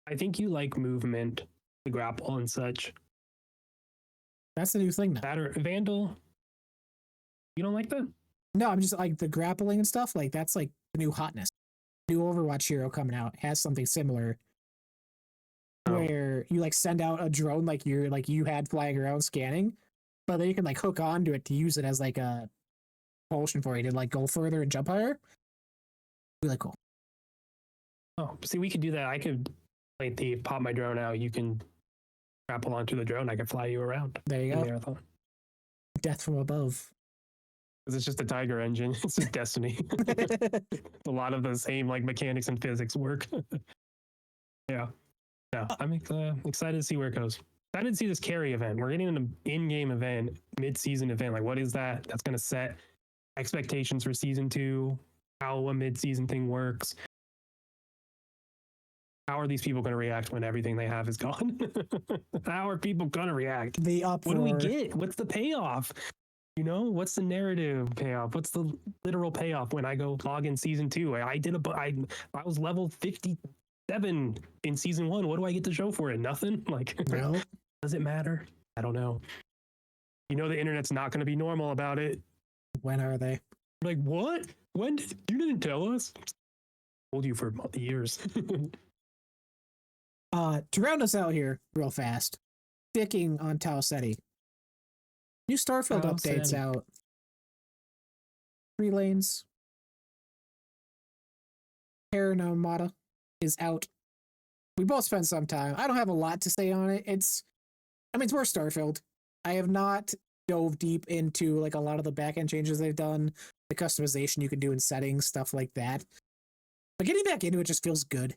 I think you like movement, the grapple and such. That's the new thing now. Vandal. You don't like that? No, I'm just like the grappling and stuff. Like that's like the new hotness. New Overwatch hero coming out has something similar, where you like send out a drone like you had flying around scanning, but then you can like hook onto it to use it as like a propulsion for you to like go further and jump higher. Really cool. Oh, see, we could do that. I could play Thief, pop my drone out. You can grapple onto the drone. I could fly you around. There you go. Marathon. Death from above. It's just a Tiger engine. It's just Destiny. A lot of the same like mechanics and physics work. Yeah. Yeah. I'm excited to see where it goes. Excited to see this carry event. We're getting an in-game event, mid-season event. Like, what is that? That's going to set expectations for season 2, how a mid-season thing works. How are these people going to react when everything they have is gone? How are people going to react? The uproar. What do we get? What's the payoff? You know, what's the narrative payoff? What's the literal payoff when I go log in season 2? I was level 57 in season 1. What do I get to show for it? Nothing. Like, No. does it matter? I don't know. You know, the internet's not going to be normal about it. When are they? Like, what? When? You didn't tell us. Told you for years. To round us out here real fast, sticking on Tau Ceti. New Starfield Tau updates Ceti. out. 3 lanes. Terran Armada is out. We both spent some time. I don't have a lot to say on it. It's more Starfield. I have not dove deep into like a lot of the backend changes they've done, the customization you can do in settings, stuff like that. But getting back into it just feels good.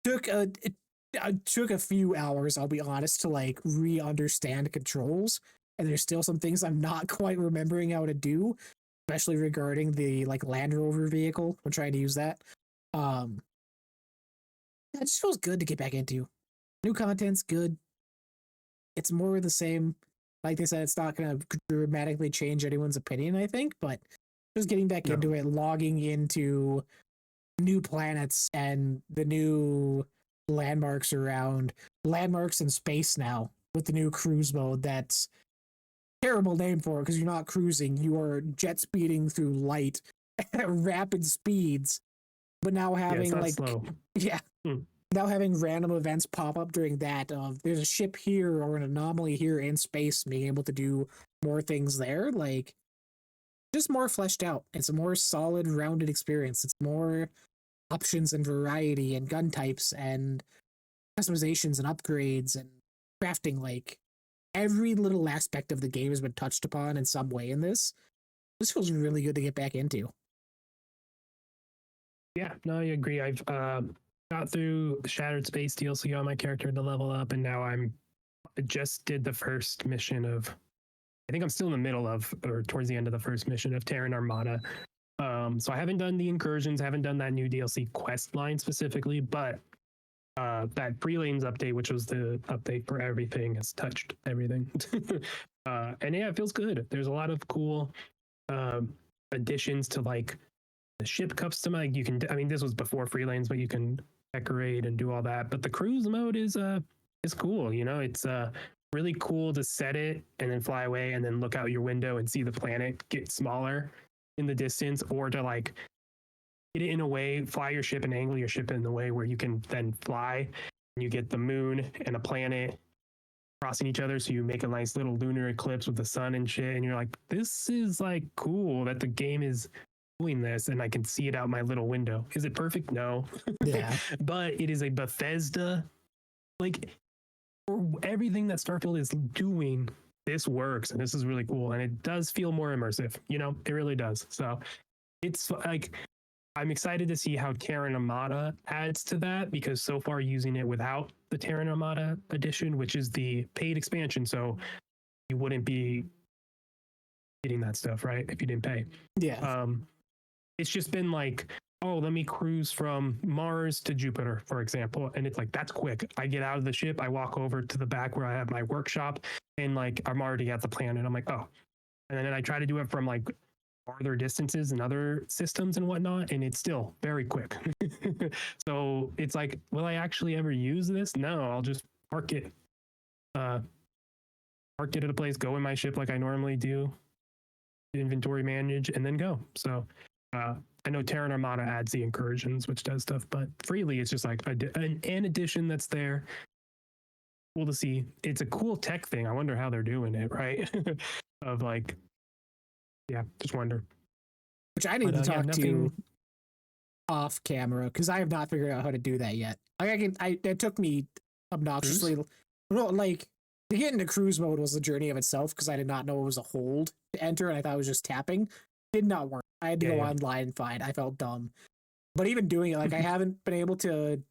It took a few hours, I'll be honest, to like re-understand controls, and there's still some things I'm not quite remembering how to do, especially regarding the like Land Rover vehicle. I'm trying to use that. It just feels good to get back into. New content's good. It's more of the same. Like they said, it's not going to dramatically change anyone's opinion, I think, but just getting back into it, logging into new planets and the new landmarks around, landmarks in space now with the new cruise mode. That's terrible name for it because you're not cruising, you are jet speeding through light at rapid speeds, but now having like slow. Yeah. Now having random events pop up during that of there's a ship here or an anomaly here in space, being able to do more things there, like just more fleshed out. It's a more solid, rounded experience. It's more options and variety and gun types and customizations and upgrades and crafting. Like every little aspect of the game has been touched upon in some way in this. This feels really good to get back into. Yeah, no, I agree. I've got through the Shattered Space DLC on my character to level up, and now I just did the first mission of, I think I'm still in the middle of, or towards the end of the first mission of Terran Armada. So I haven't done the incursions, haven't done that new DLC quest line specifically, but that Free Lanes update, which was the update for everything, has touched everything. And yeah, it feels good. There's a lot of cool additions to like the ship custom. Like you can, I mean, this was before Free Lanes, but you can decorate and do all that. But the cruise mode is cool. You know, it's really cool to set it and then fly away and then look out your window and see the planet get smaller in the distance, or to like get it in a way, fly your ship and angle your ship in the way where you can then fly and you get the moon and a planet crossing each other, so you make a nice little lunar eclipse with the sun and shit, and you're like, this is like cool that the game is doing this and I can see it out my little window. Is it perfect? No. Yeah. But it is a Bethesda, like, for everything that Starfield is doing, this works and this is really cool, and it does feel more immersive, you know, it really does. So it's like, I'm excited to see how Terran Armada adds to that, because so far using it without the Terran Armada edition, which is the paid expansion, so you wouldn't be getting that stuff, right, if you didn't pay. Yeah. It's just been like, oh, let me cruise from Mars to Jupiter, for example. And it's like, that's quick. I get out of the ship, I walk over to the back where I have my workshop, and like, I'm already at the planet. I'm like, oh. And then I try to do it from like farther distances and other systems and whatnot, and it's still very quick. So it's like, will I actually ever use this? No, I'll just park it. Park it at a place, go in my ship like I normally do, inventory manage, and then go. So I know Terran Armada adds the incursions, which does stuff, but freely it's just like an addition that's there. Cool to see. It's a cool tech thing. I wonder how they're doing it, right? Of like, yeah, just wonder. Which I need to talk to you off camera, because I have not figured out how to do that yet. It took me obnoxiously, well, like to get into cruise mode was the journey of itself because I did not know it was a hold to enter, and I thought it was just tapping. Did not work. I had to go online and find. I felt dumb. But even doing it, like I haven't been able to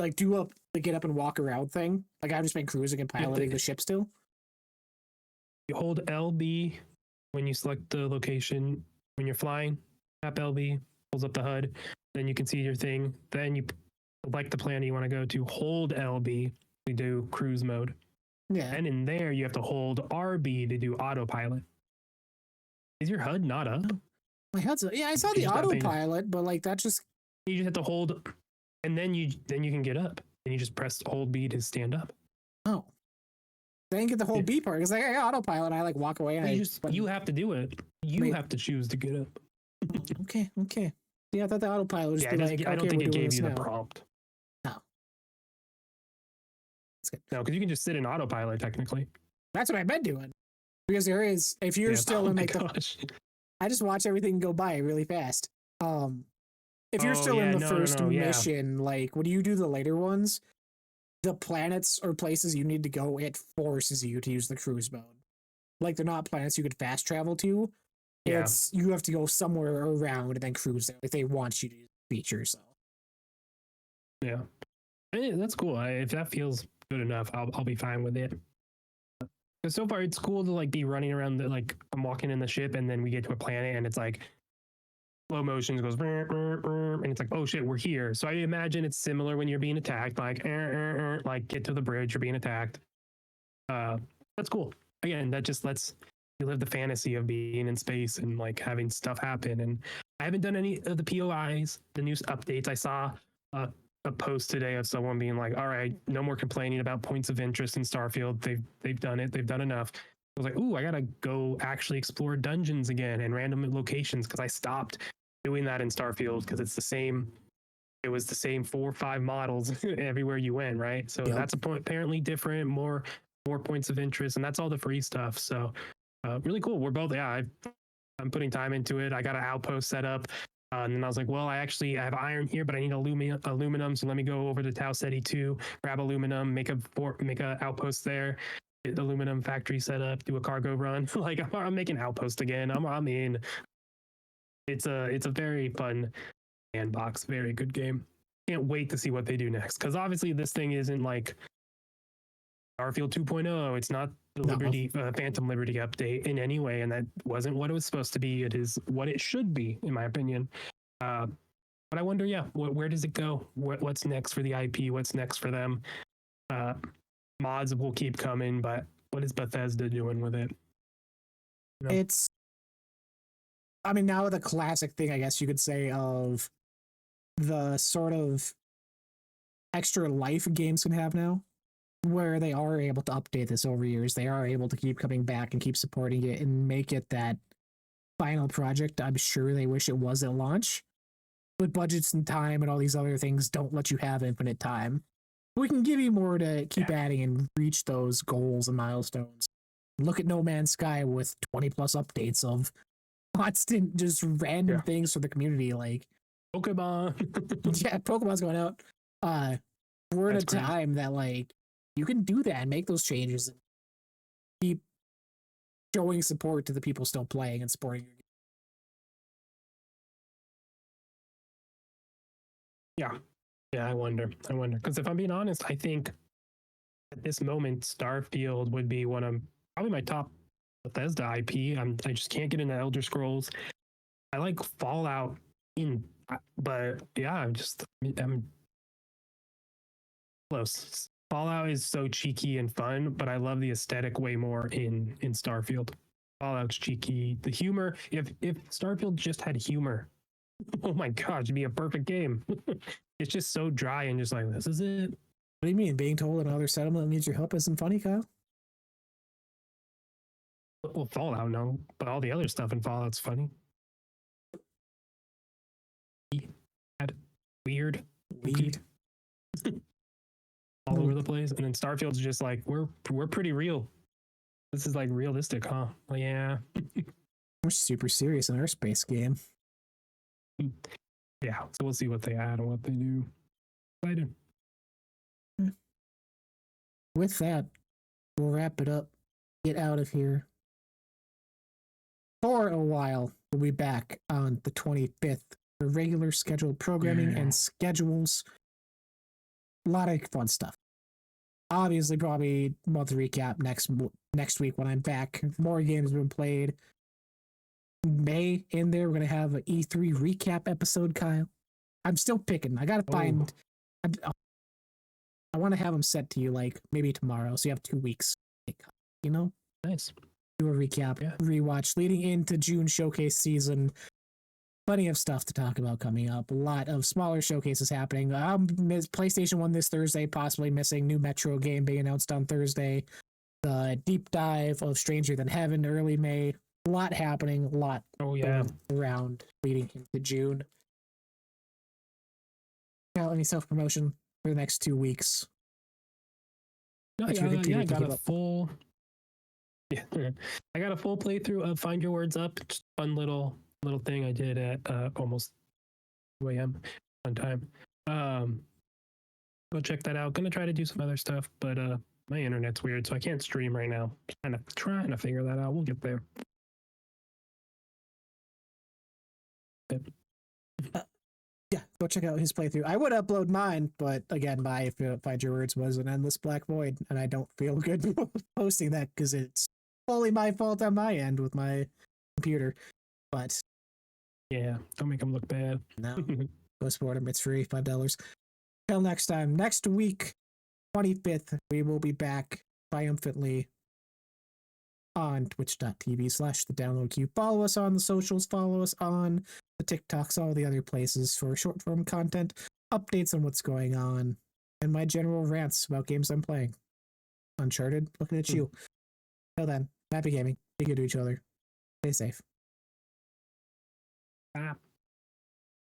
like do up the get up and walk around thing. Like I've just been cruising and piloting the ship still. You hold LB when you select the location when you're flying. Tap LB, pulls up the HUD. Then you can see your thing. Then you select the planet you want to go to. Hold LB to do cruise mode. Yeah. And in there, you have to hold RB to do autopilot. Is your HUD not up? My HUD's up. Yeah, I saw the autopilot, but like that just you just have to hold, and then you can get up, and you just press hold B to stand up. Oh, I didn't get the whole B part because like I got autopilot. And I like walk away and you have to do it. You have to choose to get up. Okay. Yeah, I thought the autopilot was like. I don't think it gave you the prompt. No. That's good. No, because you can just sit in autopilot technically. That's what I've been doing. Because there is, if you're still in like I just watch everything go by really fast. If you're still in the first mission, like when you do the later ones, the planets or places you need to go, it forces you to use the cruise mode. Like they're not planets you could fast travel to. Yeah. It's you have to go somewhere around and then cruise there. Like they want you to use the feature. So yeah, that's cool. If that feels good enough, I'll be fine with it. Because so far it's cool to like be running around like I'm walking in the ship and then we get to a planet and it's like slow motion goes and it's like, oh shit, we're here. So I imagine it's similar when you're being attacked, like get to the bridge, you're being attacked. That's cool. Again, that just lets you live the fantasy of being in space and like having stuff happen. And I haven't done any of the POIs, the news updates. I saw a post today of someone being like, all right, no more complaining about points of interest in Starfield. They've done it. They've done enough. I was like, ooh, I gotta go actually explore dungeons again and random locations because I stopped doing that in Starfield because it was the same 4 or 5 models everywhere you went, right? So that's apparently different, more points of interest, and that's all the free stuff. So really cool. We're both, I'm putting time into it. I got an outpost set up. And then I was like, well, I have iron here, but I need aluminum. So let me go over to Tau Ceti 2, grab aluminum, make a outpost there, get the aluminum factory set up, do a cargo run. Like I'm making outpost again. I'm in. It's a very fun sandbox, very good game. Can't wait to see what they do next. Because obviously this thing isn't like Starfield 2.0. It's not the Phantom Liberty update in any way, and that wasn't what it was supposed to be. It is what it should be, in my opinion. But I wonder, where does it go? What's next for the IP? What's next for them? Mods will keep coming, but what is Bethesda doing with it? You know? It's, I mean, now the classic thing, I guess you could say, of the sort of extra life games can have now, where they are able to update this over years. They are able to keep coming back and keep supporting it and make it that final project I'm sure they wish it was at launch. But budgets and time and all these other things don't let you have infinite time. We can give you more to keep adding and reach those goals and milestones. Look at No Man's Sky with 20 plus updates of constant, just random things for the community, like Pokemon. Pokemon's going out. We're in a time that like you can do that and make those changes and keep showing support to the people still playing and supporting your game. Yeah, I wonder. Because if I'm being honest, I think at this moment, Starfield would be one of probably my top Bethesda IP. I just can't get into Elder Scrolls. I like Fallout but yeah, I'm close. Fallout is so cheeky and fun, but I love the aesthetic way more in Starfield. Fallout's cheeky. The humor, if Starfield just had humor, oh my gosh, it'd be a perfect game. It's just so dry and just like, this is it. What do you mean? Being told another settlement needs your help isn't funny, Kyle? Well, Fallout, no, but all the other stuff in Fallout's funny. Weird. All over the place. And then Starfield's just like, we're pretty real. This is like realistic, huh? Well, yeah. We're super serious in our space game. Yeah, so we'll see what they add and what they do. Excited. With that, we'll wrap it up. Get out of here. For a while, we'll be back on the 25th for regular scheduled programming and schedules. A lot of fun stuff. Obviously, probably month recap next week when I'm back. More games have been played. May in there, we're gonna have an E3 recap episode, Kyle. I'm still picking. I gotta find. I want to have them set to you like maybe tomorrow, so you have 2 weeks. You know, Nice. do a recap, rewatch leading into June showcase season. Plenty of stuff to talk about coming up. A lot of smaller showcases happening. PlayStation 1 this Thursday, possibly missing. New Metro game being announced on Thursday. The deep dive of Stranger Than Heaven early May. A lot happening. A lot around leading into June. Now, any self promotion for the next 2 weeks? No, I got a full. Yeah, I got a full playthrough of Find Your Words Up. Just fun little thing I did at almost 2 a.m. on time. Go check that out. Gonna try to do some other stuff, but my internet's weird, so I can't stream right now. Trying to figure that out. We'll get there. Yeah, go check out his playthrough. I would upload mine, but again, my Find Your Words was an endless black void, and I don't feel good posting that because it's fully my fault on my end with my computer. But yeah, don't make them look bad. No, go support him. It's free, $5. Till next time, next week, 25th, we will be back triumphantly on twitch.tv/the download queue. Follow us on the socials, follow us on the TikToks, all the other places for short form content, updates on what's going on, and my general rants about games I'm playing. Uncharted, looking at you. Till then, happy gaming. Be good to each other. Stay safe. Ah.